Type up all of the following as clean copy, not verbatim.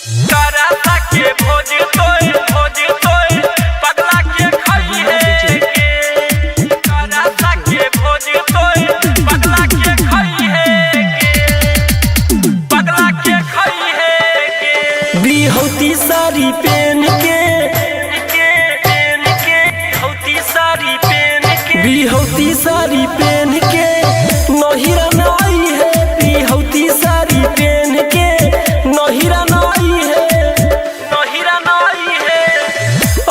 करासा के भोज तोय पगला के खाई है के करासा के भोज तोय पगला के खाई है के पगला के खाई है के बिहौती साड़ी पहन के बिहौती साड़ी पहन के नहिरा नाई है बिहौती साड़ी पहन के नहिरा नाई है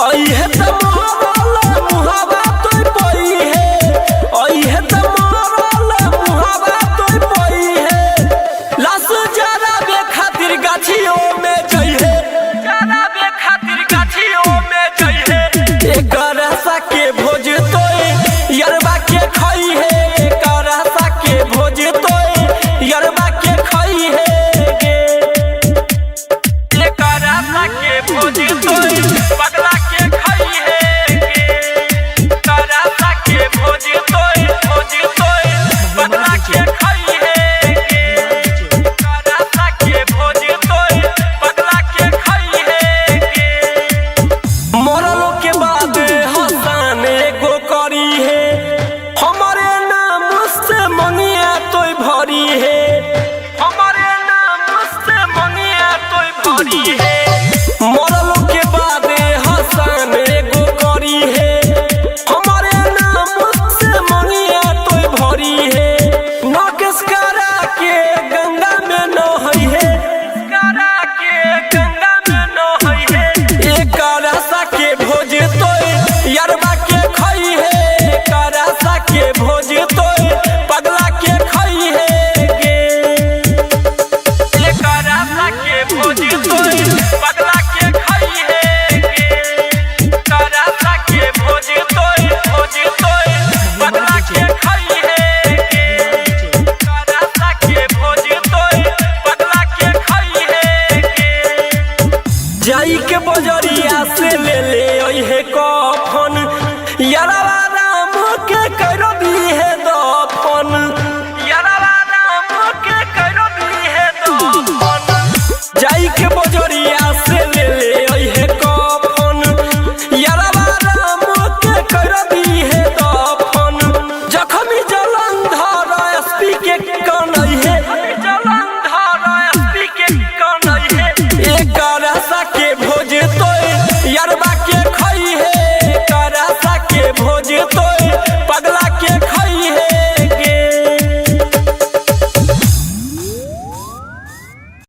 आई है त मुहावा तोय पई है आई है त मुहावा तोय पई है लाश जरा बे खातिर गाछियों में जई है जरा बे खातिर गाछियों में जई है एक करासा के भोज तोय यरबा के खाई है करासा के भोज तोय यरबा के खाई है के करासा के भोज तोय पगला के खाई है के करासा के भोज तोय पगला के खाई है के करासा के भोज तोय पगला के खाई है के मरलो के बाद हसन एगो करी है हमारे नाम से मंगिया तोय भरी है हमारे नाम से मंगिया तोय भरी है।